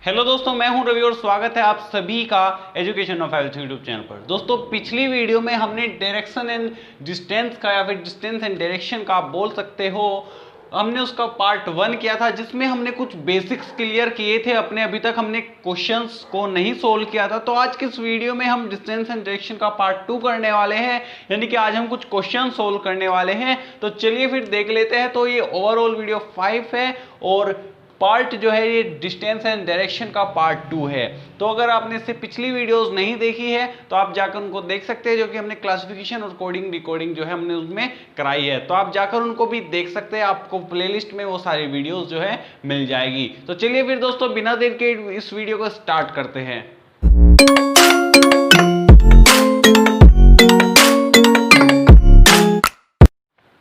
Hello दोस्तों, मैं हूं रवि और स्वागत है आप सभी का education of health YouTube channel पर। दोस्तों, पिछली वीडियो में हमने डायरेक्शन एंड डिस्टेंस का या फिर डिस्टेंस एंड डायरेक्शन का आप बोल सकते हो, हमने उसका पार्ट 1 किया था जिसमें हमने कुछ बेसिक्स क्लियर किए थे अपने। अभी तक हमने क्वेश्चंस को नहीं सोल्व किया था। तो आज की इस वीडियो में हम डिस्टेंस एंड डायरेक्शन का पार्ट 2 करने वाले हैं, यानी कि आज हम कुछ क्वेश्चन सोल्व करने वाले हैं। तो चलिए फिर देख लेते हैं। तो ये ओवरऑल वीडियो 5 है और पार्ट जो है ये डिस्टेंस एंड डायरेक्शन का पार्ट 2 है। तो अगर आपने इससे पिछली वीडियोस नहीं देखी है तो आप जाकर उनको देख सकते हैं, जो कि हमने क्लासिफिकेशन और कोडिंग डिकोडिंग जो है हमने उसमें कराई है। तो आप जाकर उनको भी देख सकते हैं, आपको प्लेलिस्ट में वो सारी वीडियोस जो है मिल जाएगी। तो चलिए फिर दोस्तों, बिना देर के इस वीडियो को स्टार्ट करते हैं।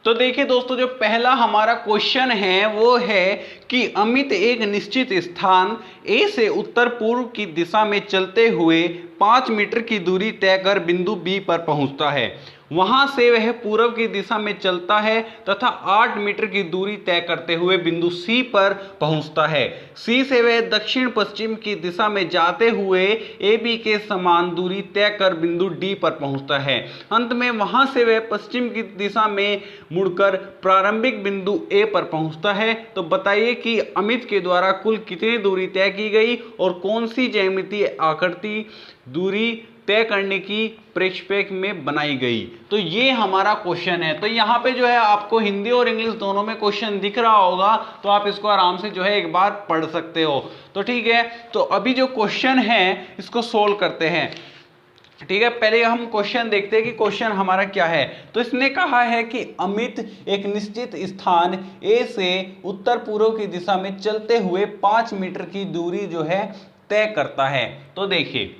तो देखिए दोस्तों, जो पहला हमारा क्वेश्चन है वो है कि अमित एक निश्चित स्थान ए से उत्तर पूर्व की दिशा में चलते हुए 5 मीटर की दूरी तय कर बिंदु बी पर पहुंचता है। वहां से वह पूर्व की दिशा में चलता है तथा 8 मीटर की दूरी तय करते हुए बिंदु सी पर पहुंचता है। सी से वह दक्षिण पश्चिम की दिशा में जाते हुए ए बी के समान दूरी तय कर बिंदु डी पर पहुंचता है। अंत में वहां से वह पश्चिम की दिशा में मुड़कर प्रारंभिक बिंदु ए पर पहुंचता है। तो बताइए कि अमित के द्वारा कुल कितनी दूरी तय की गई और कौन सी ज्यामितीय आकृति दूरी तय करने की प्रेक्षेपण में बनाई गई। तो ये हमारा क्वेश्चन है। तो यहाँ पे जो है आपको हिंदी और इंग्लिश दोनों में क्वेश्चन दिख रहा होगा, तो आप इसको आराम से जो है एक बार पढ़ सकते हो। तो ठीक है, तो अभी जो क्वेश्चन है इसको सोल्व करते हैं। ठीक है, पहले हम क्वेश्चन देखते हैं कि क्वेश्चन हमारा क्या है। तो इसने कहा है कि अमित एक निश्चित स्थान ए से उत्तर पूर्व की दिशा में चलते हुए 5 मीटर की दूरी जो है तय करता है। तो देखिए,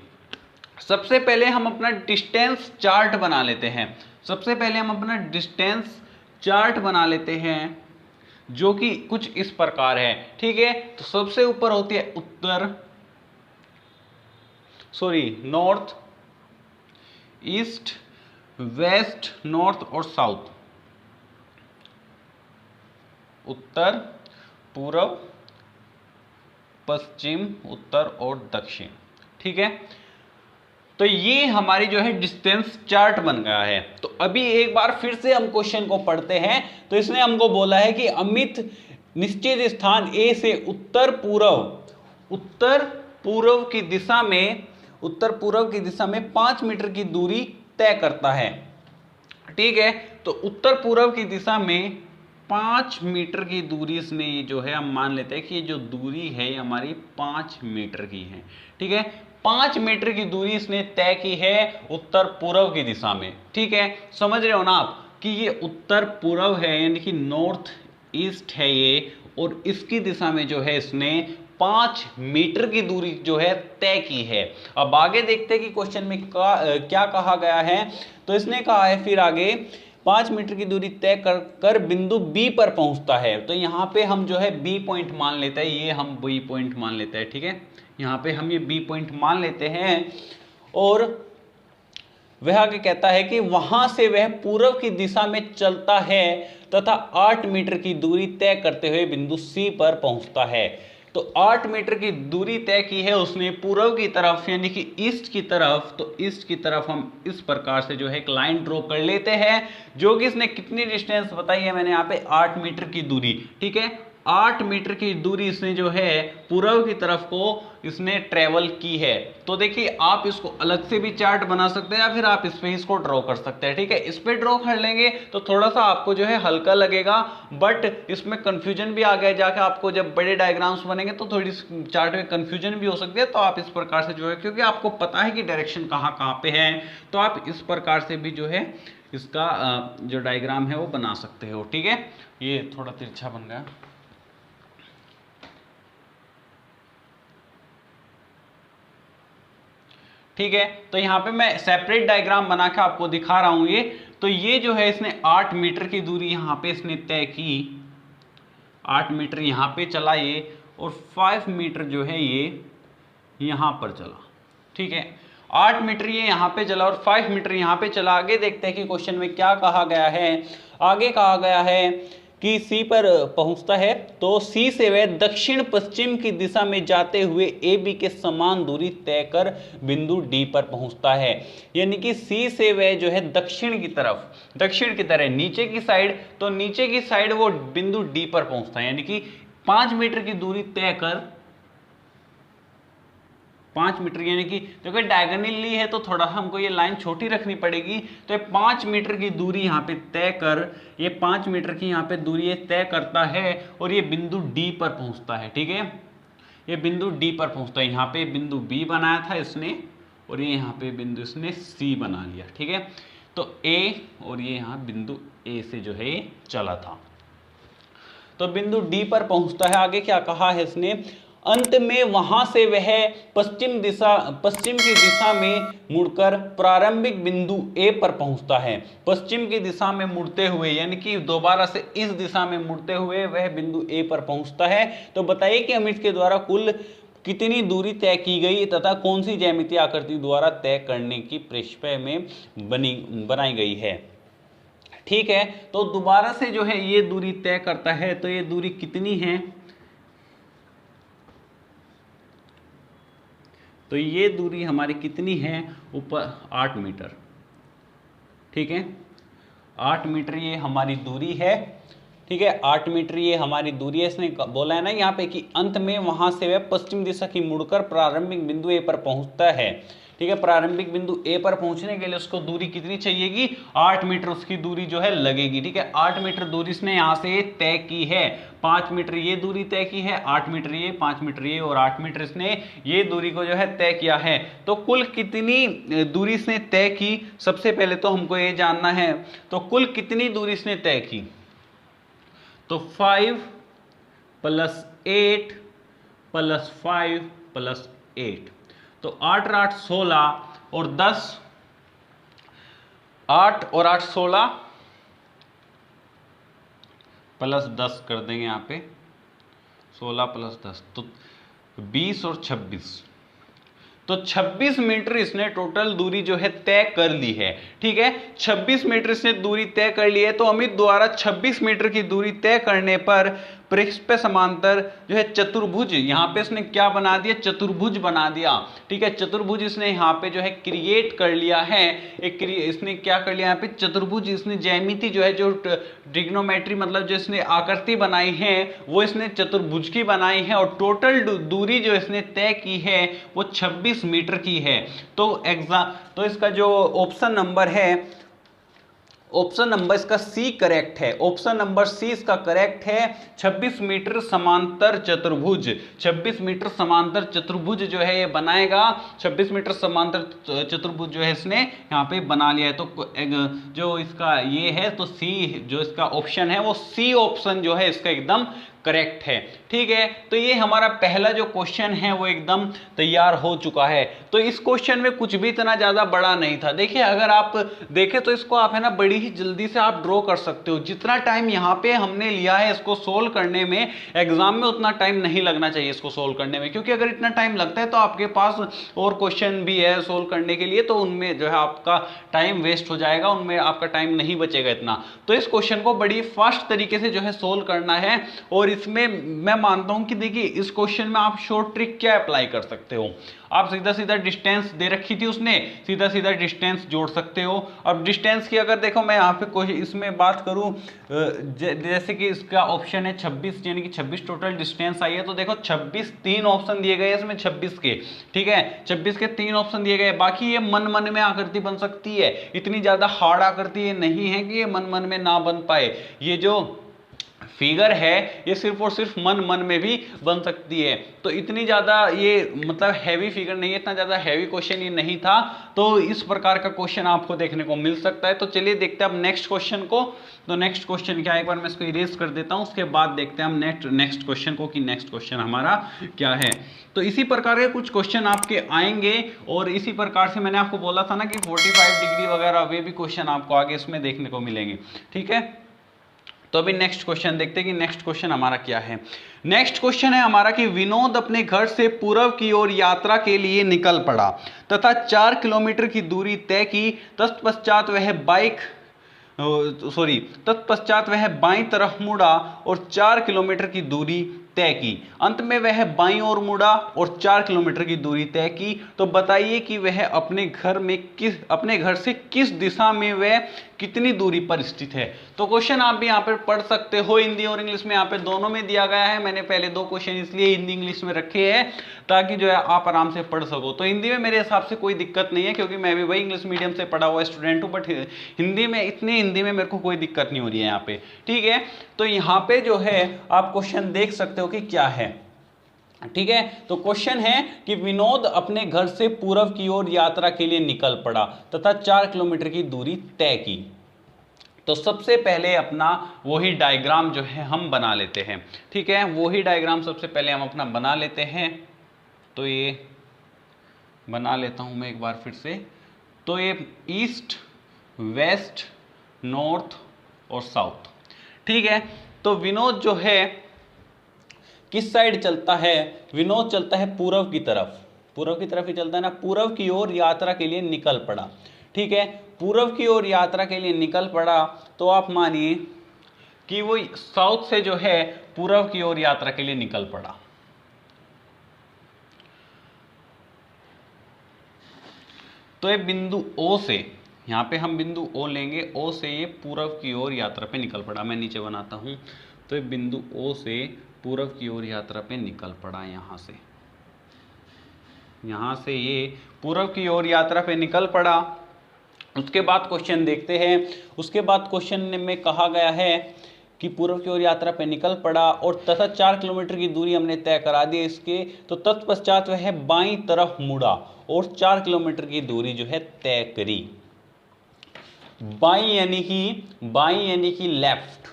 सबसे पहले हम अपना डिस्टेंस चार्ट बना लेते हैं। सबसे पहले हम अपना डिस्टेंस चार्ट बना लेते हैं, जो कि कुछ इस प्रकार है। ठीक है, तो सबसे ऊपर होती है नॉर्थ, ईस्ट, वेस्ट, नॉर्थ और साउथ। उत्तर, पूर्व, पश्चिम, उत्तर और दक्षिण। ठीक है, तो ये हमारी जो है डिस्टेंस चार्ट बन गया है। तो अभी एक बार फिर से हम क्वेश्चन को पढ़ते हैं। तो इसने हमको बोला है कि अमित निश्चित स्थान ए से उत्तर पूर्व की दिशा में 5 मीटर की दूरी तय करता है। ठीक है, तो उत्तर पूर्व की दिशा में 5 मीटर की दूरी इसने ये जो है हम मान लेते हैं कि ये जो दूरी है ये हमारी 5 मीटर की है। ठीक है, 5 मीटर की दूरी इसने तय की है उत्तर पूर्व की दिशा में। ठीक है, समझ रहे हो ना आप कि ये उत्तर पूर्व है, यानी कि नॉर्थ ईस्ट है ये, और इसकी दिशा में जो है इसने 5 मीटर की दूरी जो है तय की है। अब आगे देखते हैं कि क्वेश्चन में क्या कहा गया है। तो इसने कहा है फिर आगे 5 मीटर की दूरी तय कर बिंदु बी पर पहुंचता है। तो यहाँ पे हम जो है बी पॉइंट मान लेते हैं, ये हम बी पॉइंट मान लेते हैं। ठीक है, यहाँ पे हम ये बी पॉइंट मान लेते हैं। और वह आगे कहता है कि वहां से वह पूर्व की दिशा में चलता है तथा 8 मीटर की दूरी तय करते हुए बिंदु सी पर पहुंचता है। तो 8 मीटर की दूरी तय की है उसने पूर्व की तरफ, यानी कि ईस्ट की तरफ। तो ईस्ट की तरफ हम इस प्रकार से जो है एक लाइन ड्रॉ कर लेते हैं, जो कि इसने कितनी डिस्टेंस बताई है मैंने यहाँ पे 8 मीटर की दूरी। ठीक है, 8 मीटर की दूरी इसने जो है पूर्व की तरफ को इसने ट्रेवल की है। तो देखिए, आप इसको अलग से भी चार्ट बना सकते हैं या फिर आप इस पे इसको ड्रॉ कर सकते हैं। ठीक है, इस पे ड्रॉ कर लेंगे तो थोड़ा सा आपको जो है हल्का लगेगा, बट इसमें कंफ्यूजन भी आ गया। जाके आपको जब बड़े डायग्राम्स बनेंगे तो थोड़ी चार्ट में कंफ्यूजन भी हो सकती है। तो आप इस प्रकार से जो है, क्योंकि आपको पता है कि डायरेक्शन कहाँ कहाँ पे है, तो आप इस प्रकार से भी जो है इसका जो डायग्राम है वो बना सकते हो। ठीक है, ये थोड़ा तिरछा बन गया। ठीक है, तो यहाँ पे मैं सेपरेट डायग्राम बना के आपको दिखा रहा हूं ये। तो ये जो है इसने 8 मीटर की दूरी यहाँ पे इसने तय की, 8 मीटर यहाँ पे चला ये, और 5 मीटर जो है ये यहाँ पर चला। ठीक है, 8 मीटर ये यहाँ पे चला और 5 मीटर यहाँ पे चला। आगे देखते हैं कि क्वेश्चन में क्या कहा गया है। आगे कहा गया है कि सी पर पहुंचता है तो सी से वह दक्षिण पश्चिम की दिशा में जाते हुए ए बी के समान दूरी तय कर बिंदु डी पर पहुंचता है। यानी कि सी से वह जो है दक्षिण की तरफ, दक्षिण की तरह नीचे की साइड, तो नीचे की साइड वो बिंदु डी पर पहुंचता है। यानी कि 5 मीटर की दूरी तय कर, 5 मीटर, यानी कि क्योंकि डायगोनली है तो थोड़ा हमको ये लाइन छोटी रखनी पड़ेगी, तो ये 5 मीटर की दूरी यहाँ पे तय कर, ये 5 मीटर की यहाँ पे दूरी ये तय करता है और ये बिंदु डी पर पहुंचता है। ठीक है, ये बिंदु डी पर पहुंचता है। यहाँ पे बिंदु बी बनाया था इसने और ये यहाँ पे बिंदु इसने सी बना लिया। ठीक है, तो ए और ये यहाँ बिंदु ए से जो है ये चला था, तो बिंदु डी पर पहुंचता है। आगे क्या कहा है इसने, अंत में वहां से वह पश्चिम की दिशा में मुड़कर प्रारंभिक बिंदु ए पर पहुंचता है। पश्चिम की दिशा में मुड़ते हुए, यानी कि दोबारा से इस दिशा में मुड़ते हुए वह बिंदु ए पर पहुंचता है। तो बताइए कि अमित के द्वारा कुल कितनी दूरी तय की गई तथा कौन सी ज्यामितीय आकृति द्वारा तय करने की प्रश्न में बनाई गई है। ठीक है, तो दोबारा से जो है ये दूरी तय करता है, तो ये दूरी कितनी है, तो ये दूरी हमारी कितनी है, ऊपर 8 मीटर। ठीक है, 8 मीटर ये हमारी दूरी है। ठीक है, 8 मीटर ये हमारी दूरी है। इसने बोला है ना यहाँ पे कि अंत में वहां से वह पश्चिम दिशा की मुड़कर प्रारंभिक बिंदु ए पर पहुंचता है। ठीक है, प्रारंभिक बिंदु ए पर पहुंचने के लिए उसको दूरी कितनी चाहिएगी, 8 मीटर उसकी दूरी जो है लगेगी। ठीक है, 8 मीटर दूरी इसने यहाँ से तय की है। 5 मीटर ये दूरी तय की है, 8 मीटर ये, 5 मीटर ये और 8 मीटर इसने ये दूरी को जो है तय किया है। तो कुल कितनी दूरी इसने तय की, सबसे पहले तो हमको ये जानना है, तो कुल कितनी दूरी इसने तय की, तो 5 + 8 + 5 + 8, तो 8 और 8 16 और 10, 8 और 8 16 प्लस 10 कर देंगे यहाँ पे, 16 + 10 तो 20 और 26, तो 26 मीटर इसने टोटल दूरी जो है तय कर ली है। ठीक है, 26 मीटर इसने दूरी तय कर ली है। तो अमित द्वारा 26 मीटर की दूरी तय करने पर पृष्ठ पे समांतर जो है चतुर्भुज, यहाँ पे इसने क्या बना दिया, चतुर्भुज बना दिया। ठीक है, चतुर्भुज इसने यहाँ पे जो है क्रिएट कर लिया है। इसने क्या कर लिया, यहाँ पे चतुर्भुज इसने ज्यामिति जो है, जो ट्रिग्नोमेट्री मतलब जो इसने आकृति बनाई है वो इसने चतुर्भुज की बनाई है और टोटल दूरी जो इसने तय की है वो 26 मीटर की है। तो इसका जो ऑप्शन नंबर है, ऑप्शन नंबर इसका सी करेक्ट है। ऑप्शन नंबर सी इसका करेक्ट है। 26 मीटर समांतर चतुर्भुज, 26 मीटर समांतर चतुर्भुज जो है ये बनाएगा। 26 मीटर समांतर चतुर्भुज जो है इसने यहाँ पे बना लिया है। तो जो इसका ये है, तो सी जो इसका ऑप्शन है वो सी ऑप्शन जो है इसका एकदम करेक्ट है। ठीक है, तो ये हमारा पहला जो क्वेश्चन है वो एकदम तैयार हो चुका है। तो इस क्वेश्चन में कुछ भी इतना ज्यादा बड़ा नहीं था। देखिए, अगर आप देखें तो इसको आप है ना बड़ी ही जल्दी से आप ड्रॉ कर सकते हो। जितना टाइम यहाँ पे हमने लिया है इसको सोल्व करने में, एग्जाम में उतना टाइम नहीं लगना चाहिए इसको सोल्व करने में, क्योंकि अगर इतना टाइम लगता है तो आपके पास और क्वेश्चन भी है सोल्व करने के लिए, तो उनमें जो है आपका टाइम वेस्ट हो जाएगा, उनमें आपका टाइम नहीं बचेगा इतना। तो इस क्वेश्चन को बड़ी फास्ट तरीके से जो है सोल्व करना है। और इसमें मैं मानता हूं कि देखिए, इस क्वेश्चन में आप शॉर्ट ट्रिक क्या अप्लाई कर सकते हो, आप सीधा सीधा डिस्टेंस दे रखी थी उसने, सीधा सीधा डिस्टेंस जोड़ सकते हो। अब डिस्टेंस की अगर देखो मैं यहाँ पे इसमें बात करूँ, जैसे कि इसका ऑप्शन है 26, यानी कि 26 टोटल डिस्टेंस आई है। तो देखो 26 3 ऑप्शन दिए गए हैं इसमें 26 के। ठीक है, 26 के 3 ऑप्शन दिए गए। बाकी ये मन में आकृति बन सकती है, इतनी ज्यादा हार्ड आकृति ये नहीं है कि ये मन में ना बन पाए। ये जो फिगर है ये सिर्फ और सिर्फ मन में भी बन सकती है। तो इतनी ज्यादा ये मतलब हैवी फिगर नहीं है, इतना ज्यादा हैवी क्वेश्चन ये नहीं था। तो इस प्रकार का क्वेश्चन आपको देखने को मिल सकता है। तो चलिए देखते हैं अब नेक्स्ट क्वेश्चन को। तो नेक्स्ट क्वेश्चन क्या है, एक बार मैं इसको इरेज कर देता हूं, उसके बाद देखते हैं हम नेक्स्ट क्वेश्चन को कि नेक्स्ट क्वेश्चन हमारा क्या है। तो इसी प्रकार के कुछ क्वेश्चन आपके आएंगे और इसी प्रकार से मैंने आपको बोला था ना कि 45 डिग्री वगैरह वे भी क्वेश्चन आपको आगे इसमें देखने को मिलेंगे। ठीक है, तो अभी नेक्स्ट क्वेश्चन देखते हैं कि नेक्स्ट क्वेश्चन हमारा क्या है। नेक्स्ट क्वेश्चन है हमारा कि विनोद अपने घर से पूर्व की ओर यात्रा के लिए निकल पड़ा तथा 4 किलोमीटर की दूरी तय की। तत्पश्चात वह बाइक सॉरी, तत्पश्चात वह बाईं तरफ मुड़ा और 4 किलोमीटर की दूरी तय की। अंत में वह बाईं ओर मुड़ा और 4 किलोमीटर की दूरी तय की। तो बताइए कि वह अपने घर से किस दिशा में वह कितनी दूरी पर स्थित है। तो क्वेश्चन आप भी यहाँ पर पढ़ सकते हो, हिंदी और इंग्लिश में यहाँ पे दोनों में दिया गया है। मैंने पहले 2 क्वेश्चन इसलिए हिंदी इंग्लिश में रखे हैं ताकि जो है आप आराम से पढ़ सको। तो हिंदी में मेरे हिसाब से कोई दिक्कत नहीं है, क्योंकि मैं भी वही इंग्लिश मीडियम से पढ़ा हुआ स्टूडेंट हूँ, बट हिंदी में मेरे को कोई दिक्कत नहीं हो रही है यहाँ पे, ठीक है। तो यहाँ पे जो है आप क्वेश्चन देख सकते हो कि क्या है, ठीक है। तो क्वेश्चन है कि विनोद अपने घर से पूर्व की ओर यात्रा के लिए निकल पड़ा तथा 4 किलोमीटर की दूरी तय की। तो सबसे पहले अपना वही डायग्राम जो है हम बना लेते हैं, ठीक है। वही डायग्राम सबसे पहले हम अपना बना लेते हैं। तो ये बना लेता हूं मैं एक बार फिर से। तो ये ईस्ट, वेस्ट, नॉर्थ और साउथ, ठीक है। तो विनोद जो है किस साइड चलता है? विनोद चलता है पूर्व की तरफ, पूर्व की तरफ ही चलता है ना, पूर्व की ओर यात्रा के लिए निकल पड़ा, ठीक है। पूर्व की ओर यात्रा के लिए निकल पड़ा, तो आप मानिए कि वो साउथ से जो है पूर्व की ओर यात्रा के लिए निकल पड़ा। तो ये बिंदु O से, यहां पे हम बिंदु O लेंगे, O से ये पूर्व की ओर यात्रा पे निकल पड़ा। मैं नीचे बनाता हूं। तो ये बिंदु O से पूर्व की ओर यात्रा पे निकल पड़ा। यहां से ये पूर्व की ओर यात्रा पे निकल पड़ा। उसके बाद क्वेश्चन देखते हैं। उसके बाद क्वेश्चन में कहा गया है कि पूर्व की ओर यात्रा पे निकल पड़ा और तथा 4 किलोमीटर की दूरी हमने तय करा दी इसके। तो तत्पश्चात वह बाईं तरफ मुड़ा और 4 किलोमीटर की दूरी जो है तय करी। बाईं यानी कि लेफ्ट।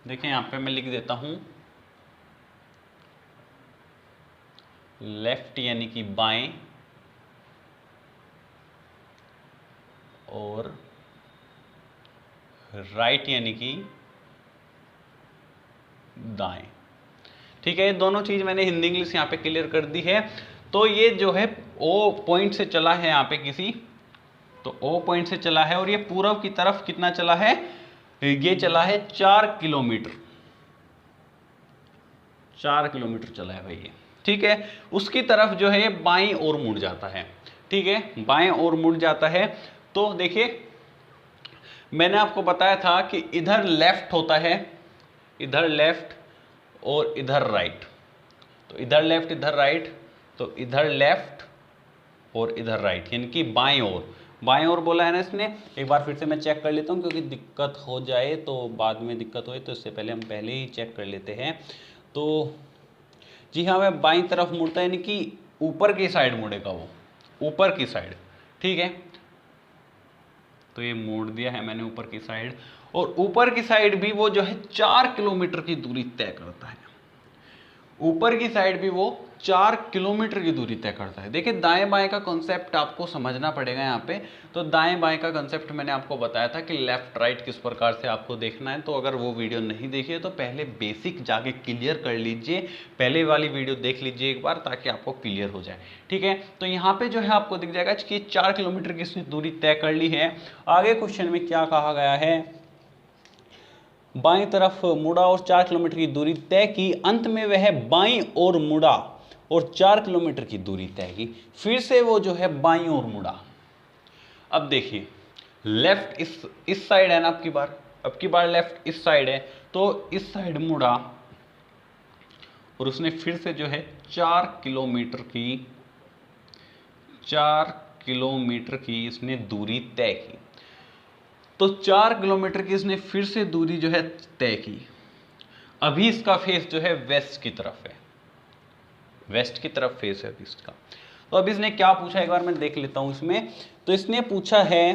देखिए यहां पे मैं लिख देता हूं, लेफ्ट यानी कि बाएं और राइट यानी कि दाएं, ठीक है। ये दोनों चीज मैंने हिंदी इंग्लिश यहां पे क्लियर कर दी है। तो ये जो है ओ पॉइंट से चला है यहाँ पे किसी, तो ओ पॉइंट से चला है और ये पूर्व की तरफ कितना चला है? ये चला है 4 किलोमीटर, 4 किलोमीटर चला है भाई ये, ठीक है। उसकी तरफ जो है ये बाईं ओर मुड़ जाता है, ठीक है, बाएं ओर मुड़ जाता है। तो देखिए मैंने आपको बताया था कि इधर लेफ्ट होता है, इधर लेफ्ट और इधर राइट। तो इधर लेफ्ट इधर राइट, तो इधर लेफ्ट और इधर राइट, यानी कि बाएं ओर। बाएं ओर बोला है ना इसने। एक बार फिर से मैं चेक कर लेता हूं, क्योंकि दिक्कत हो जाए तो बाद में दिक्कत हो, तो इससे पहले हम पहले ही चेक कर लेते हैं। तो जी हाँ, मैं बाईं तरफ मुड़ता है, यानी कि ऊपर की साइड मुड़ेगा वो, ऊपर की साइड, ठीक है। तो ये मोड़ दिया है मैंने ऊपर की साइड, और ऊपर की साइड भी वो जो है 4 किलोमीटर की दूरी तय करता है। ऊपर की साइड भी वो 4 किलोमीटर की दूरी तय करता है। देखिए दाएं बाएं का कॉन्सेप्ट आपको समझना पड़ेगा यहाँ पे। तो दाएं बाएं का कॉन्सेप्ट मैंने आपको बताया था कि लेफ्ट राइट किस प्रकार से आपको देखना है। तो अगर वो वीडियो नहीं देखी है तो पहले बेसिक जाके क्लियर कर लीजिए, पहले वाली वीडियो देख लीजिए एक बार, ताकि आपको क्लियर हो जाए, ठीक है। तो यहाँ पे जो है आपको दिख जाएगा कि 4 किलोमीटर की इसने दूरी तय कर ली है। आगे क्वेश्चन में क्या कहा गया है? बाईं तरफ मुड़ा और 4 किलोमीटर की दूरी तय की। अंत में वह बाईं ओर मुड़ा और 4 किलोमीटर की दूरी तय की। फिर से वो जो है बाईं ओर मुड़ा। अब देखिए लेफ्ट इस साइड है ना, अब की बार लेफ्ट इस साइड है, तो इस साइड मुड़ा और उसने फिर से जो है 4 किलोमीटर की इसने दूरी तय की। तो 4 किलोमीटर की इसने फिर से दूरी जो है तय की। अभी इसका फेस जो है वेस्ट की तरफ है, वेस्ट की तरफ फेस है अभी इसका। तो अभी इसने क्या पूछा एक बार मैं देख लेता हूं इसमें। तो इसने पूछा है,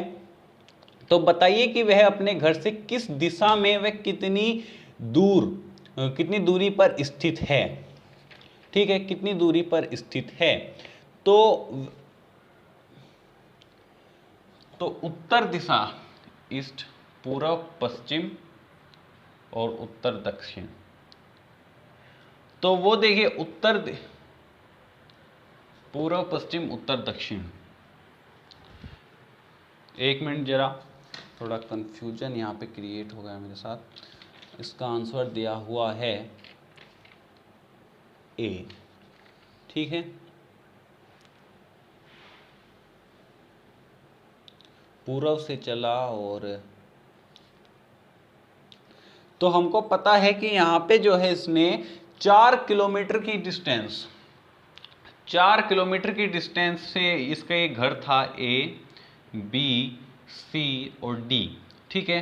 तो बताइए कि वह अपने घर से किस दिशा में वह कितनी दूरी पर स्थित है, ठीक है, कितनी दूरी पर स्थित है। तो उत्तर दिशा ईस्ट, पूर्व पश्चिम और उत्तर दक्षिण। तो वो देखिए पूर्व पश्चिम उत्तर दक्षिण। एक मिनट जरा, थोड़ा कंफ्यूजन यहाँ पे क्रिएट हो गया मेरे साथ। इसका आंसर दिया हुआ है ए, ठीक है। पूर्व से चला और तो हमको पता है कि यहाँ पे जो है इसने 4 किलोमीटर की डिस्टेंस, 4 किलोमीटर की डिस्टेंस से इसका एक घर था ए, बी, सी और डी, ठीक है।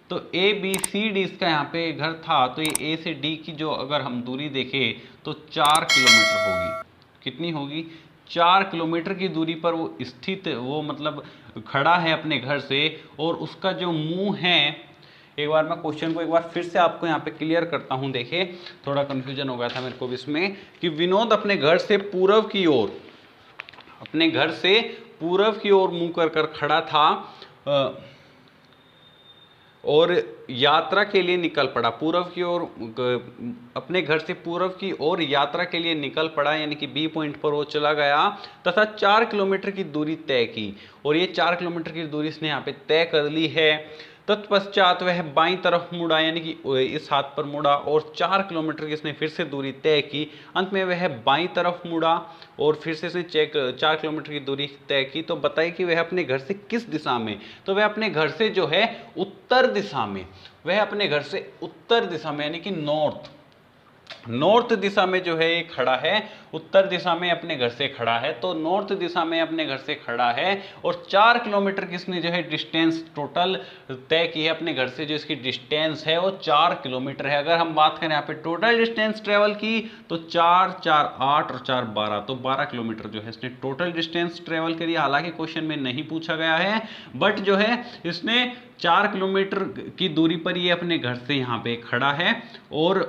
तो ए, बी, सी, डी इसका यहाँ पे घर था, तो ये ए से डी की जो अगर हम दूरी देखें तो 4 किलोमीटर होगी। कितनी होगी? 4 किलोमीटर की दूरी पर वो स्थित, वो मतलब खड़ा है अपने घर से, और उसका जो मुंह है, एक बार मैं क्वेश्चन को एक बार फिर से आपको यहाँ पे क्लियर करता हूँ। देखिए थोड़ा कंफ्यूजन हो गया था मेरे को भी इसमें, कि विनोद अपने घर से पूर्व की ओर, अपने घर से पूर्व की ओर मुंह कर कर खड़ा था और यात्रा के लिए निकल पड़ा। पूर्व की ओर, अपने घर से पूर्व की ओर यात्रा के लिए निकल पड़ा, यानी कि बी पॉइंट पर वो चला गया तथा 4 किलोमीटर की दूरी तय की। और ये 4 किलोमीटर की दूरी इसने यहाँ पे तय कर ली है। तत्पश्चात वह बाईं तरफ मुड़ा, यानी कि इस हाथ पर मुड़ा और 4 किलोमीटर की इसने फिर से दूरी तय की। अंत में वह बाईं तरफ मुड़ा और फिर से इसने 4 किलोमीटर की दूरी तय की। तो बताइए कि वह अपने घर से किस दिशा में? तो वह अपने घर से जो है उत्तर दिशा में, वह अपने घर से उत्तर दिशा में यानी कि नॉर्थ दिशा में जो है ये खड़ा है, उत्तर दिशा में अपने घर से खड़ा है। तो नॉर्थ दिशा में अपने घर से खड़ा है और 4 किलोमीटर की इसने जो है डिस्टेंस टोटल तय की है। अपने घर से जो इसकी डिस्टेंस है वो 4 किलोमीटर है। अगर हम बात करें यहाँ पे टोटल डिस्टेंस ट्रेवल की तो 4, 4, 8 और 4, 12, तो 12 किलोमीटर जो है इसने टोटल डिस्टेंस ट्रेवल करी। हालांकि क्वेश्चन में नहीं पूछा गया है, बट जो है इसने 4 किलोमीटर की दूरी पर ये अपने घर से यहाँ पे खड़ा है और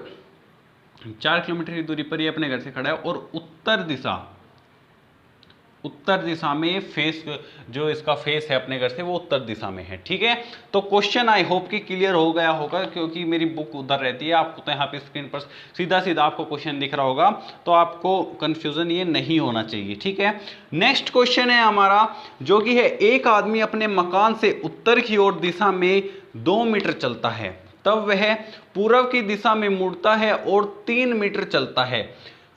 4 किलोमीटर की दूरी पर ये अपने घर से खड़ा है और उत्तर दिशा में फेस, जो इसका फेस है अपने घर से वो उत्तर दिशा में है, ठीक है। तो क्वेश्चन आई होप कि क्लियर हो गया होगा, क्योंकि मेरी बुक उधर रहती है, आपको तो यहाँ पे स्क्रीन पर सीधा सीधा आपको क्वेश्चन दिख रहा होगा, तो आपको कंफ्यूजन ये नहीं होना चाहिए, ठीक है। नेक्स्ट क्वेश्चन है हमारा, जो कि है एक आदमी अपने मकान से उत्तर की ओर दिशा में 2 मीटर चलता है, तब वह पूर्व की दिशा में मुड़ता है और 3 मीटर चलता है,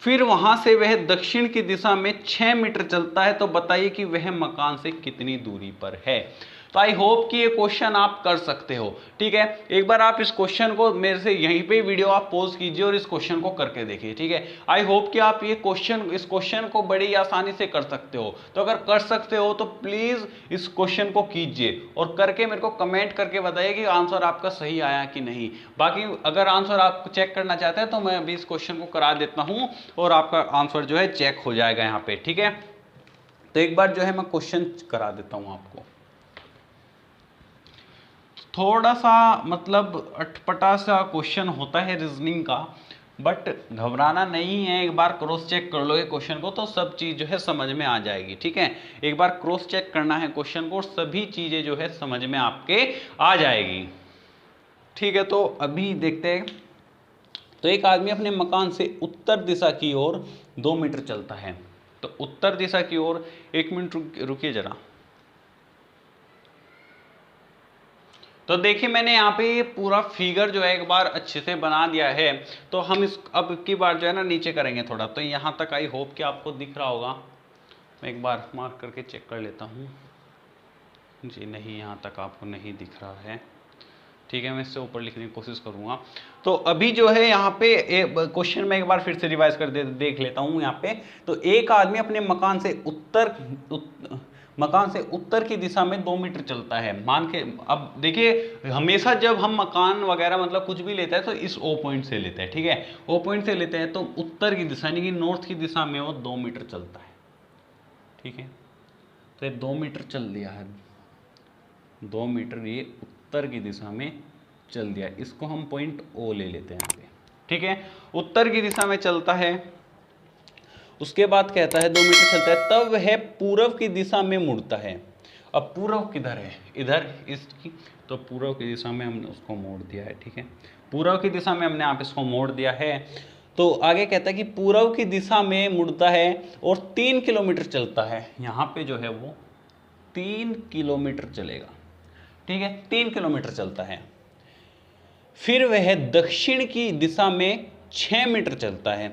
फिर वहां से वह दक्षिण की दिशा में 6 मीटर चलता है। तो बताइए कि वह मकान से कितनी दूरी पर है। तो आई होप कि ये क्वेश्चन आप कर सकते हो, ठीक है। एक बार आप इस क्वेश्चन को मेरे से यहीं पे वीडियो आप पॉज कीजिए और इस क्वेश्चन को करके देखिए, ठीक है। आई होप कि आप इस क्वेश्चन को बड़ी आसानी से कर सकते हो। तो अगर कर सकते हो तो प्लीज इस क्वेश्चन को कीजिए और करके मेरे को कमेंट करके बताइए कि आंसर आपका सही आया कि नहीं। बाकी अगर आंसर आप चेक करना चाहते हैं तो मैं अभी इस क्वेश्चन को करा देता हूं और आपका आंसर जो है चेक हो जाएगा यहाँ पे, ठीक है। तो एक बार जो है मैं क्वेश्चन करा देता हूं आपको। थोड़ा सा मतलब अटपटा सा क्वेश्चन होता है रीजनिंग का, बट घबराना नहीं है। एक बार क्रॉस चेक कर लोगे क्वेश्चन को तो सब चीज़ जो है समझ में आ जाएगी, ठीक है। एक बार क्रॉस चेक करना है क्वेश्चन को और सभी चीज़ें जो है समझ में आपके आ जाएगी, ठीक है। तो अभी देखते हैं। तो एक आदमी अपने मकान से उत्तर दिशा की ओर 2 मीटर चलता है। तो उत्तर दिशा की ओर, 1 मिनट रुकिए जरा। तो देखिए मैंने यहाँ पे पूरा फिगर जो है एक बार अच्छे से बना दिया है। तो हम इस अब की बार जो है ना नीचे करेंगे थोड़ा, तो यहाँ तक आई होप कि आपको दिख रहा होगा। मैं एक बार मार्क करके चेक कर लेता हूँ। जी नहीं, यहाँ तक आपको नहीं दिख रहा है, ठीक है। मैं इससे ऊपर लिखने की कोशिश करूँगा। तो अभी जो है यहाँ पे क्वेश्चन में एक बार फिर से रिवाइज कर देख लेता हूँ यहाँ पे। तो एक आदमी अपने मकान से उत्तर की दिशा में 2 मीटर चलता है, मान के। अब देखिए हमेशा जब हम मकान वगैरह मतलब कुछ भी लेते हैं तो इस ओ पॉइंट से लेते हैं, ठीक है। ओ पॉइंट से लेते हैं तो उत्तर की दिशा यानी कि नॉर्थ की दिशा में वो 2 मीटर चलता है, ठीक है। तो 2 मीटर चल दिया है, 2 मीटर ये उत्तर की दिशा में चल दिया। इसको हम पॉइंट ओ ले लेते हैं यहाँ पे, ठीक है। उत्तर की दिशा में चलता है, उसके बाद कहता है 2 मीटर चलता है, तब वह पूर्व की दिशा में मुड़ता है। अब पूर्व किधर है? इधर इसकी, तो पूर्व की दिशा में हमने उसको मोड़ दिया है, ठीक है। पूर्व की दिशा में हमने आप इसको मोड़ दिया है। तो आगे कहता है कि पूर्व की दिशा में मुड़ता है और 3 किलोमीटर चलता है। यहाँ पे जो है वो 3 किलोमीटर चलेगा, ठीक है, 3 किलोमीटर चलता है। फिर वह दक्षिण की दिशा में 6 मीटर चलता है।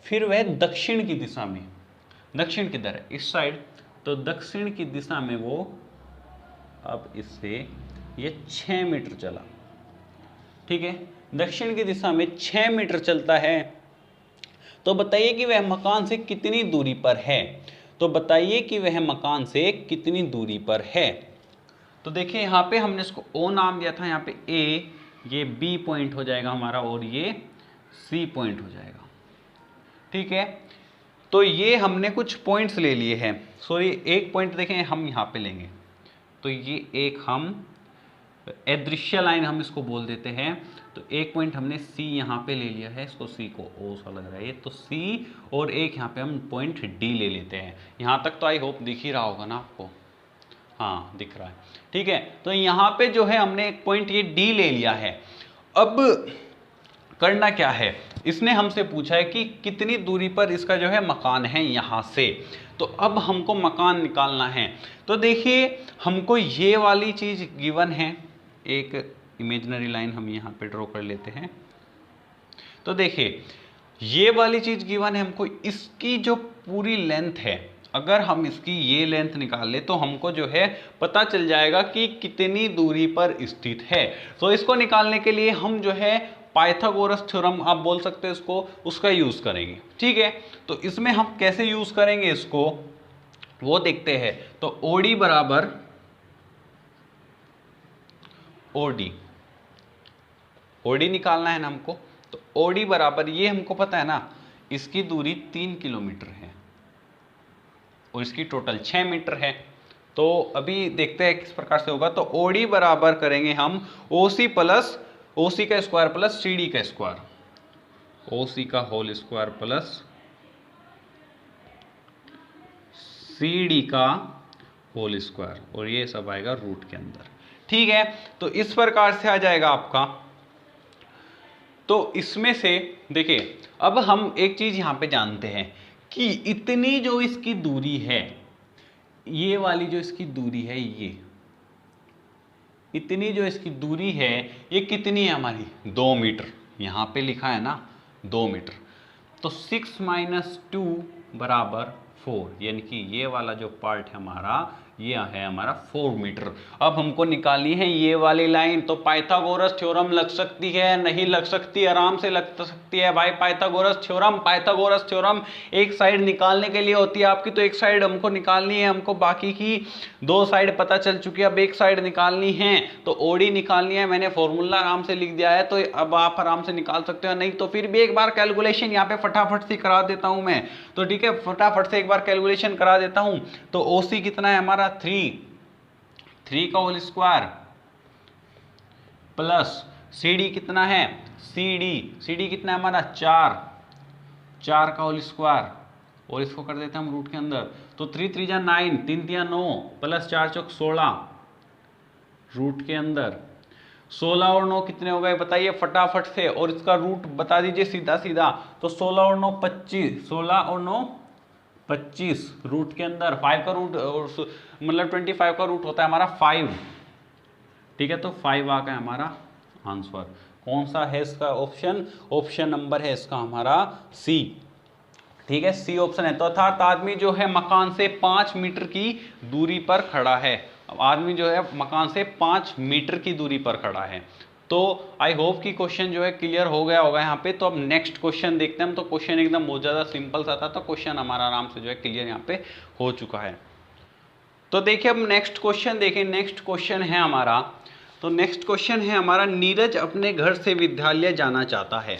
फिर वह दक्षिण की दिशा में, दक्षिण किधर है, इस साइड, तो दक्षिण की दिशा में वो अब इससे ये 6 मीटर चला। ठीक है, दक्षिण की दिशा में 6 मीटर चलता है। तो बताइए कि वह मकान से कितनी दूरी पर है। तो बताइए कि वह मकान से कितनी दूरी पर है। तो देखिए यहाँ पे हमने इसको ओ नाम दिया था, यहाँ पे ए, ये बी पॉइंट हो जाएगा हमारा और ये सी पॉइंट हो जाएगा। ठीक है, तो ये हमने कुछ पॉइंट्स ले लिए हैं। सॉरी, एक पॉइंट देखें हम यहाँ पे लेंगे, तो ये एक हम अदृश्य लाइन हम इसको बोल देते हैं। तो एक पॉइंट हमने सी यहाँ पे ले लिया है, इसको सी को ओ सा लग रहा है ये, तो सी, और एक यहाँ पे हम पॉइंट डी ले लेते हैं। यहाँ तक तो आई होप दिख ही रहा होगा ना आपको, हाँ दिख रहा है। ठीक है, तो यहाँ पे जो है हमने एक पॉइंट ये डी ले लिया है। अब करना क्या है, इसने हमसे पूछा है कि कितनी दूरी पर इसका जो है मकान है यहाँ से। तो अब हमको मकान निकालना है। तो देखिए हमको ये वाली चीज गिवन है, एक इमेजिनरी लाइन हम यहाँ पे ड्रॉ कर लेते हैं। तो देखिए ये वाली चीज गिवन है हमको, इसकी जो पूरी लेंथ है, अगर हम इसकी ये लेंथ निकाल ले तो हमको जो है पता चल जाएगा कि कितनी दूरी पर स्थित है। तो इसको निकालने के लिए हम जो है पाइथागोरस थ्योरम आप बोल सकते हैं इसको, उसका यूज करेंगे। ठीक है, तो इसमें हम कैसे यूज करेंगे इसको वो देखते हैं। तो ओडी बराबर ओडी, ओडी निकालना है ना हमको। तो ओडी बराबर, ये हमको पता है ना, इसकी दूरी 3 किलोमीटर है और इसकी टोटल 6 मीटर है। तो अभी देखते हैं किस प्रकार से होगा। तो ओडी बराबर करेंगे हम ओसी प्लस ओसी का स्क्वायर प्लस सी डी का स्क्वायर, ओसी का whole square plus C D का होल स्क्वायर, और ये सब आएगा रूट के अंदर। ठीक है, तो इस प्रकार से आ जाएगा आपका। तो इसमें से देखिए अब हम एक चीज यहां पे जानते हैं कि इतनी जो इसकी दूरी है, ये वाली जो इसकी दूरी है, ये इतनी जो इसकी दूरी है ये कितनी है हमारी, 2 मीटर। यहां पे लिखा है ना 2 मीटर। तो 6 - 2 बराबर 4, यानी कि ये वाला जो पार्ट है हमारा, ये है हमारा 4 मीटर। अब हमको निकालनी है ये वाली लाइन। तो पाइथागोरस थ्योरम लग सकती है, नहीं लग सकती, आराम से लग सकती है भाई। पाइथागोरस थ्योरम एक साइड निकालने के लिए होती है आपकी, तो एक साइड हमको निकालनी है, हमको बाकी की 2 साइड पता चल चुकी है, अब एक साइड निकालनी है। तो ओडी निकालनी है, मैंने फॉर्मूला आराम से लिख दिया है, तो अब आप आराम से निकाल सकते हो। नहीं तो फिर भी एक बार कैलकुलेशन यहाँ पे फटाफट से करा देता हूं मैं। तो ठीक है, फटाफट से एक बार कैलकुलेशन करा देता हूं। तो ओसी कितना है हमारा 3 का whole square plus C D कितना है, सी डी कितना है हमारा 4 का होल स्क्वायर, और इसको कर देते हैं हम रूट के अंदर। तो 3 3 जा 9, 3 3 9 प्लस 4 चौक 16 रूट के अंदर। 16 और 9 कितने हो गए बताइए फटाफट से, और इसका रूट बता दीजिए सीधा सीधा। तो 16 और 9 25, 16 और 9 25 रूट के अंदर। 5 का रूट मतलब 25 का रूट होता है हमारा 5। ठीक है, तो 5 आ गया हमारा आंसर। कौन सा है इसका ऑप्शन, ऑप्शन नंबर है इसका हमारा सी। ठीक है, सी ऑप्शन है। तो अर्थात आदमी जो है मकान से 5 मीटर की दूरी पर खड़ा है। अब आदमी जो है मकान से 5 मीटर की दूरी पर खड़ा है। तो आई होप कि क्वेश्चन जो है क्लियर हो गया होगा यहाँ पे। तो अब नेक्स्ट क्वेश्चन देखते हैं हम। तो क्वेश्चन एकदम बहुत ज़्यादा सिंपल सा था, तो क्वेश्चन हमारा आराम से जो है क्लियर यहाँ पे हो चुका है। तो देखिए अब नेक्स्ट क्वेश्चन देखें। नेक्स्ट क्वेश्चन है हमारा, तो नेक्स्ट क्वेश्चन है हमारा, नीरज अपने घर से विद्यालय जाना चाहता है।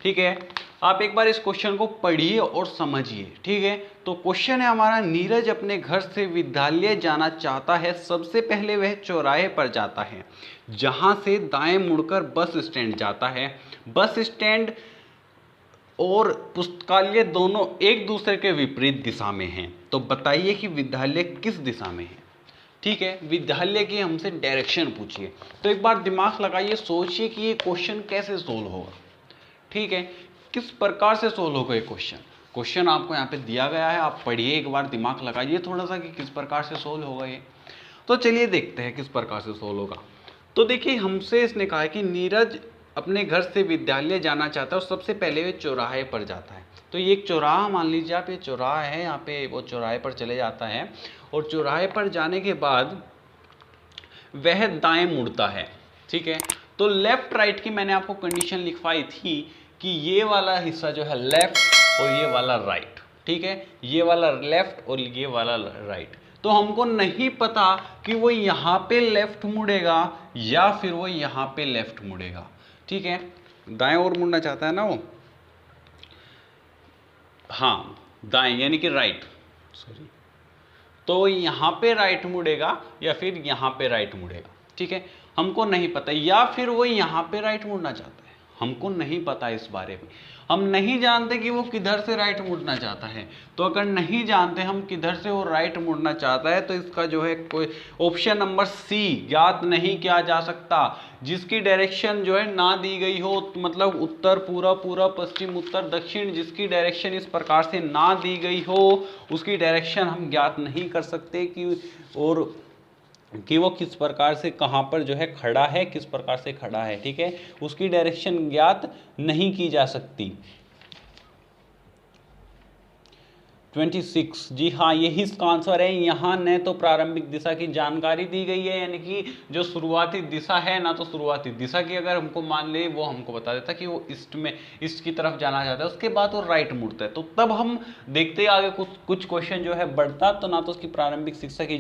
ठीक है, आप एक बार इस क्वेश्चन को पढ़िए और समझिए। ठीक है, तो क्वेश्चन है हमारा, नीरज अपने घर से विद्यालय जाना चाहता है। सबसे पहले वह चौराहे पर जाता है, जहां से दाएं मुड़कर बस स्टैंड जाता है। बस स्टैंड और पुस्तकालय दोनों एक दूसरे के विपरीत दिशा में हैं। तो बताइए कि विद्यालय किस दिशा में है। ठीक है, विद्यालय की हमसे डायरेक्शन पूछिए। तो एक बार दिमाग लगाइए, सोचिए कि ये क्वेश्चन कैसे सोल्व होगा। ठीक है, किस प्रकार से सोल्व होगा ये क्वेश्चन। क्वेश्चन आपको यहाँ पे दिया गया है, आप पढ़िए, एक बार दिमाग लगाइए थोड़ा सा कि किस प्रकार से सोल्व होगा ये। तो चलिए देखते हैं किस प्रकार से सोल्व होगा। तो देखिए हमसे इसने कहा है कि नीरज अपने घर से विद्यालय जाना चाहता है और सबसे पहले वे चौराहे पर जाता है। तो ये एक चौराहा मान लीजिए आप, ये चौराहा है, यहाँ पे वो चौराहे पर चले जाता है और चौराहे पर जाने के बाद वह दाएं मुड़ता है। ठीक है, तो लेफ्ट राइट की मैंने आपको कंडीशन लिखवाई थी कि ये वाला हिस्सा जो है लेफ्ट और ये वाला राइट। ठीक है, ये वाला लेफ्ट और ये वाला राइट। तो हमको नहीं पता कि वो यहाँ पे लेफ्ट मुड़ेगा या फिर वो यहाँ पे लेफ्ट मुड़ेगा। ठीक है, दाएं ओर मुड़ना चाहता है ना वो, हाँ दाएं यानी कि राइट, सॉरी, तो यहाँ पे राइट मुड़ेगा या फिर यहाँ पे राइट मुड़ेगा। ठीक है, हमको नहीं पता, या फिर वो यहाँ पे राइट मुड़ना चाहता है, हमको नहीं पता इस बारे में। हम नहीं जानते कि वो किधर से राइट मुड़ना चाहता है। तो अगर नहीं जानते हम किधर से वो राइट मुड़ना चाहता है, तो इसका जो है कोई ऑप्शन नंबर सी ज्ञात नहीं किया जा सकता। जिसकी डायरेक्शन जो है ना दी गई हो, मतलब उत्तर पूरब, पूरब पश्चिम, उत्तर दक्षिण, जिसकी डायरेक्शन इस प्रकार से ना दी गई हो उसकी डायरेक्शन हम ज्ञात नहीं कर सकते कि वो किस प्रकार से कहाँ पर जो है खड़ा है, किस प्रकार से खड़ा है। ठीक है, उसकी डायरेक्शन ज्ञात नहीं की जा सकती। 26 जी हाँ, यही इसका आंसर है। यहाँ न तो प्रारंभिक दिशा की जानकारी दी गई है, यानी कि जो शुरुआती दिशा है ना, तो शुरुआती दिशा की अगर हमको मान ले, वो हमको बता देता कि वो ईस्ट की तरफ जाना चाहता है, उसके बाद वो राइट मुड़ता है। तो तब हम देखते हैं आगे कुछ क्वेश्चन जो है बढ़ता, तो ना तो उसकी प्रारंभिक शिक्षा की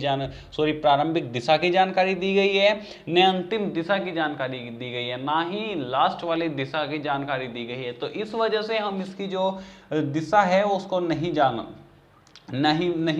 प्रारंभिक दिशा की जानकारी दी गई है, न अंतिम दिशा की जानकारी दी गई है, ना ही लास्ट वाली दिशा की जानकारी दी गई है। तो इस वजह से हम इसकी जो दिशा है उसको नहीं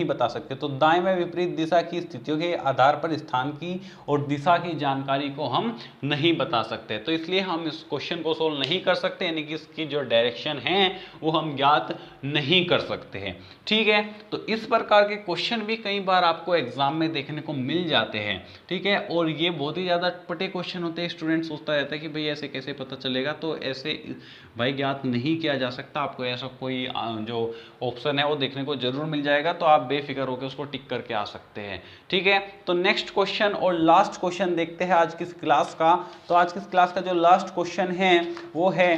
बता सकते। तो दाएं में विपरीत दिशा की स्थितियों के आधार पर स्थान की और दिशा की जानकारी को हम नहीं बता सकते। तो इसलिए हम इस क्वेश्चन को सोल्व नहीं कर सकते, यानी कि इसकी जो डायरेक्शन है वो हम ज्ञात नहीं कर सकते हैं। ठीक है, तो इस प्रकार के क्वेश्चन भी कई बार आपको एग्जाम में देखने को मिल जाते हैं। ठीक है, और ये बहुत ही ज़्यादा अटपटे क्वेश्चन होते हैं। स्टूडेंट सोचता रहता है कि भाई ऐसे कैसे पता चलेगा, तो ऐसे भाई ज्ञात नहीं किया जा सकता। आपको ऐसा कोई जो ऑप्शन है वो देखने को जरूर मिल जाएगा, तो आप बेफिक्र होकर उसको टिक करके आ सकते हैं। ठीक है, तो नेक्स्ट क्वेश्चन और लास्ट क्वेश्चन देखते हैं आज की क्लास का। तो आज की क्लास का जो लास्ट क्वेश्चन है वो है,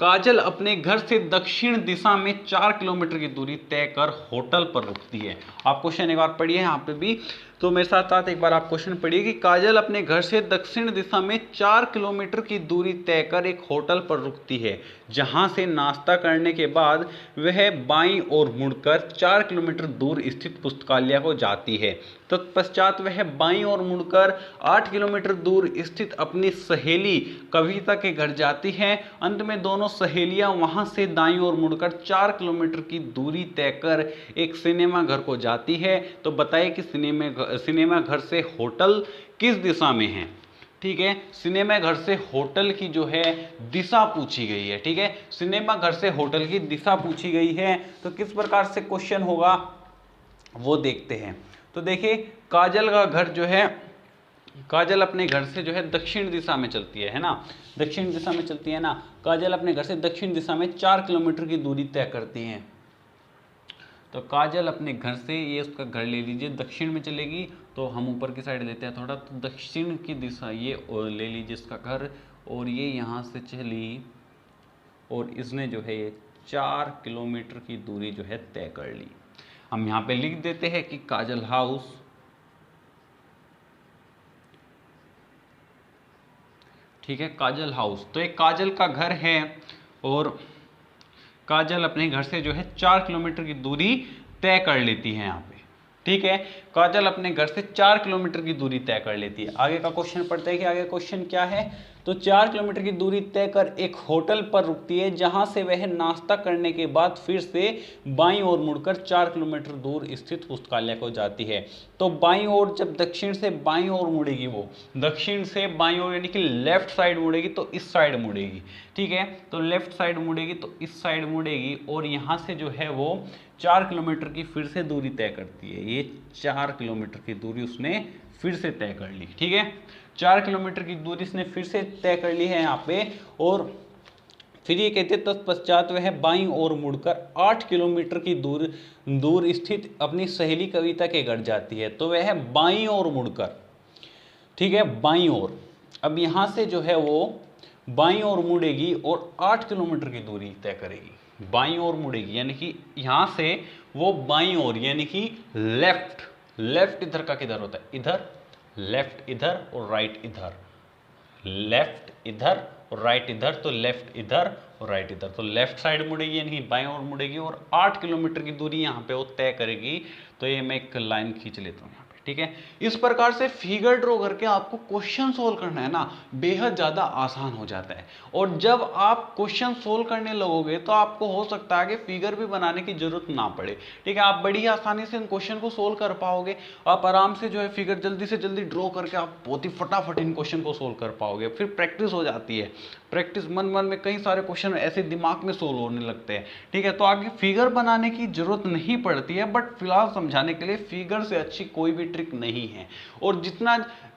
काजल अपने घर से दक्षिण दिशा में 4 किलोमीटर की दूरी तय कर होटल पर रुकती है। आप क्वेश्चन एक बार पढ़िए यहाँ पे भी, तो मेरे साथ साथ एक बार आप क्वेश्चन पढ़िए कि काजल अपने घर से दक्षिण दिशा में 4 किलोमीटर की दूरी तय कर एक होटल पर रुकती है, जहां से नाश्ता करने के बाद वह बाईं ओर मुड़कर 4 किलोमीटर दूर स्थित पुस्तकालय को जाती है। तत्पश्चात वह बाईं ओर मुड़कर 8 किलोमीटर दूर स्थित अपनी सहेली कविता के घर जाती है। अंत में दोनों सहेलियां वहां से दाईं ओर मुड़कर 4 किलोमीटर की दूरी तय कर एक सिनेमा घर को जाती है। तो बताइए कि सिनेमा घर से होटल किस दिशा में है। ठीक है, सिनेमा घर से होटल की जो है दिशा पूछी गई है। ठीक है, सिनेमा घर से होटल की दिशा पूछी गई है, तो किस प्रकार से क्वेश्चन होगा वो देखते हैं। तो देखिए, काजल का घर जो है, काजल अपने घर से जो है दक्षिण दिशा में चलती है ना, दक्षिण दिशा में चलती है ना। काजल अपने घर से दक्षिण दिशा में 4 किलोमीटर की दूरी तय करती हैं। तो काजल अपने घर से, ये उसका घर ले लीजिए, दक्षिण में चलेगी, तो हम ऊपर की साइड लेते हैं थोड़ा, तो दक्षिण की दिशा ये ले लीजिए इसका घर, और ये यहाँ से चली और इसने जो है ये 4 किलोमीटर की दूरी जो है तय कर ली। हम यहाँ पे लिख देते हैं कि काजल हाउस, ठीक है, काजल हाउस। तो एक काजल का घर है और काजल अपने घर से जो है 4 किलोमीटर की दूरी तय कर लेती है यहाँ पे। ठीक है, काजल अपने घर से 4 किलोमीटर की दूरी तय कर लेती है। आगे का क्वेश्चन पढ़ते हैं कि आगे क्वेश्चन क्या है। तो 4 किलोमीटर की दूरी तय कर एक होटल पर रुकती है, जहां से वह नाश्ता करने के बाद फिर से बाईं ओर मुड़कर 4 किलोमीटर दूर स्थित पुस्तकालय को जाती है। तो बाईं ओर, जब दक्षिण से बाईं ओर मुड़ेगी, वो दक्षिण से बाईं ओर यानी कि लेफ्ट साइड मुड़ेगी, तो इस साइड मुड़ेगी। ठीक है, तो लेफ्ट साइड मुड़ेगी तो इस साइड मुड़ेगी, और यहाँ से जो है वो 4 किलोमीटर की फिर से दूरी तय करती है। ये 4 किलोमीटर की दूरी उसने फिर से तय कर ली। ठीक है, 4 किलोमीटर की दूरी इसने फिर से तय कर ली है यहाँ पे, और फिर ये कहते तत्पश्चात वह बाईं ओर मुड़कर 8 किलोमीटर की दूर स्थित अपनी सहेली कविता के घर जाती है। तो वह बाईं ओर मुड़कर, ठीक है, बाईं ओर, अब यहाँ से जो है वो बाईं ओर मुड़ेगी और 8 किलोमीटर की दूरी तय करेगी। बाईं ओर मुड़ेगी यानी कि यहाँ से वो बाईं ओर यानी कि लेफ्ट इधर का किधर होता है, इधर, लेफ्ट इधर और राइट इधर, लेफ्ट इधर और राइट इधर, तो लेफ्ट इधर और राइट इधर, तो लेफ्ट साइड मुड़ेगी यानी बाएं ओर मुड़ेगी और 8 किलोमीटर की दूरी यहाँ पे वो तय करेगी। तो ये मैं एक लाइन खींच लेता हूँ यहाँ पे, ठीक है। इस प्रकार से फिगर ड्रॉ करके आपको क्वेश्चन सोल्व करना है ना, बेहद ज़्यादा आसान हो जाता है। और जब आप क्वेश्चन सोल्व करने लगोगे तो आपको हो सकता है कि फिगर भी बनाने की जरूरत ना पड़े, ठीक है। आप बड़ी आसानी से इन क्वेश्चन को सोल्व कर पाओगे। आप आराम से जो है फिगर जल्दी से जल्दी ड्रॉ करके आप बहुत ही फटाफट इन क्वेश्चन को सोल्व कर पाओगे। फिर प्रैक्टिस हो जाती है, प्रैक्टिस मन में कई सारे क्वेश्चन ऐसे दिमाग में सोल्व होने लगते हैं, ठीक है। तो आगे फिगर बनाने की जरूरत नहीं पड़ती है, बट फिलहाल समझाने के लिए फिगर से अच्छी कोई भी ट्रिक नहीं है। और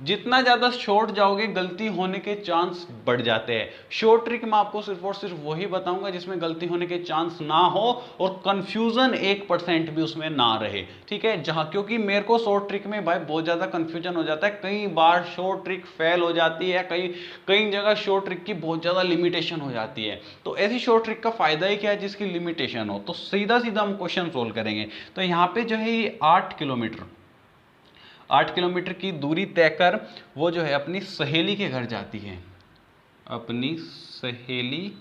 जितना ज़्यादा शॉर्ट जाओगे गलती होने के चांस बढ़ जाते हैं। शॉर्ट ट्रिक मैं आपको सिर्फ और सिर्फ वही बताऊंगा जिसमें गलती होने के चांस ना हो और कंफ्यूजन 1% भी उसमें ना रहे, ठीक है। क्योंकि मेरे को शॉर्ट ट्रिक में भाई बहुत ज़्यादा कंफ्यूजन हो जाता है, कई बार शॉर्ट ट्रिक फेल हो जाती है, कई जगह शॉर्ट ट्रिक की बहुत ज़्यादा लिमिटेशन हो जाती है। तो ऐसी शॉर्ट ट्रिक का फायदा ही क्या है जिसकी लिमिटेशन हो। तो सीधा सीधा हम क्वेश्चन सोल्व करेंगे। तो यहाँ पे जो है ये 8 किलोमीटर की दूरी तय कर वो जो है अपनी सहेली के घर जाती है। अपनी सहेली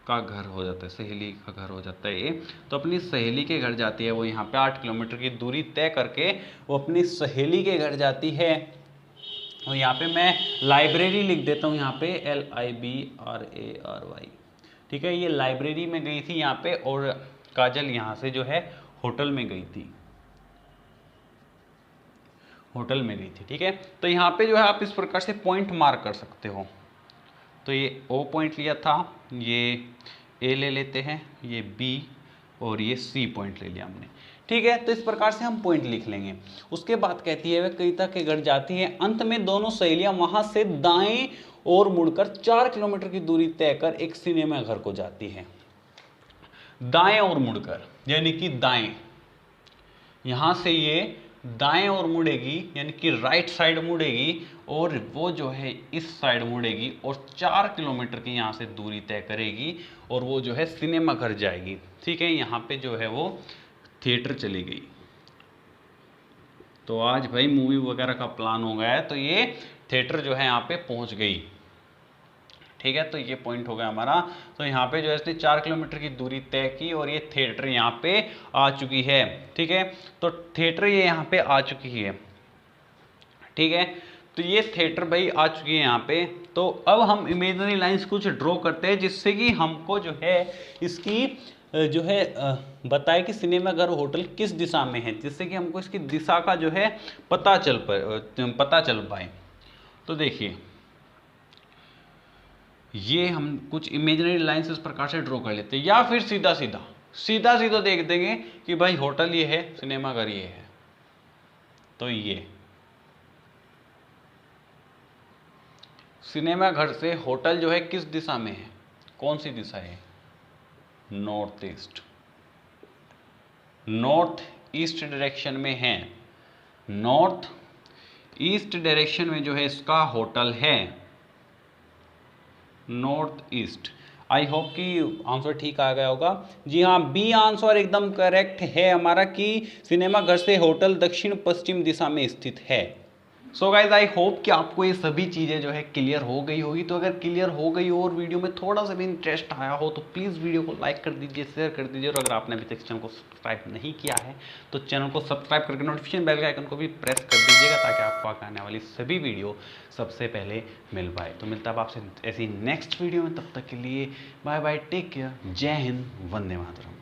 का घर हो जाता है, सहेली का घर हो जाता है ये। तो अपनी सहेली के घर जाती है वो, यहाँ पे 8 किलोमीटर की दूरी तय करके वो अपनी सहेली के घर जाती है। और यहाँ पे मैं लाइब्रेरी लिख देता हूँ, यहाँ पे LIBRARY, ठीक है। ये लाइब्रेरी में गई थी यहाँ पे, और काजल यहाँ से जो है होटल में गई थी, ठीक है। तो यहाँ पे जो है आप इस प्रकार से पॉइंट मार्क कर सकते हो। तो ये O पॉइंट लिया था, ये A ले लेते हैं, ये B और ये C पॉइंट ले लिया हमने, ठीक है। तो इस प्रकार से हम पॉइंट लिख लेंगे। उसके बाद कहती है वह कविता के घर जाती है। अंत में दोनों सहेलियां वहां से दाएं ओर मुड़कर 4 किलोमीटर की दूरी तय कर एक सिनेमा घर को जाती है। दाएं ओर मुड़कर यानी कि दाएं, यहां से ये दाएं ओर मुड़ेगी यानी कि राइट साइड मुड़ेगी, और वो जो है इस साइड मुड़ेगी और 4 किलोमीटर की यहाँ से दूरी तय करेगी और वो जो है सिनेमा घर जाएगी, ठीक है। यहाँ पे जो है वो थिएटर चली गई। तो आज भाई मूवी वगैरह का प्लान हो गया है, तो ये थिएटर जो है यहाँ पे पहुँच गई, ठीक है। तो ये पॉइंट हो गया हमारा। तो यहाँ पे जो है इसने 4 किलोमीटर की दूरी तय की और ये थिएटर यहाँ पे आ चुकी है, ठीक है। तो थिएटर ये यहाँ पे आ चुकी है, ठीक है। तो ये थिएटर भाई आ चुकी है यहाँ पे। तो अब हम इमेजिनरी लाइंस कुछ ड्रॉ करते हैं जिससे कि हमको जो है इसकी जो है बताए कि सिनेमा घर होटल किस दिशा में है, जिससे कि हमको इसकी दिशा का जो है पता चल पाए। तो देखिए ये हम कुछ इमेजिनरी लाइंस इस प्रकार से ड्रॉ कर लेते हैं, या फिर सीधा सीधा देख देंगे कि भाई होटल ये है, सिनेमा घर ये है। तो ये सिनेमा घर से होटल जो है किस दिशा में है, कौन सी दिशा है, नॉर्थ ईस्ट डायरेक्शन में है। नॉर्थ ईस्ट डायरेक्शन में जो है इसका होटल है, नॉर्थ ईस्ट। आई होप कि आंसर ठीक आ गया होगा। जी हाँ, बी आंसर एकदम करेक्ट है हमारा कि सिनेमा घर से होटल दक्षिण पश्चिम दिशा में स्थित है। सो गाइज आई होप कि आपको ये सभी चीज़ें जो है क्लियर हो गई होगी। तो अगर क्लियर हो गई हो और वीडियो में थोड़ा सा भी इंटरेस्ट आया हो तो प्लीज़ वीडियो को लाइक कर दीजिए, शेयर कर दीजिए, और अगर आपने अभी तक चैनल को सब्सक्राइब नहीं किया है तो चैनल को सब्सक्राइब करके नोटिफिकेशन बेल के आइकन को भी प्रेस कर दीजिएगा ताकि आपको आने वाली सभी वीडियो सबसे पहले मिल पाए। तो मिलता है आपसे ऐसी नेक्स्ट वीडियो में, तब तक के लिए बाय बाय, टेक केयर, जय हिंद, वंदे मातरम।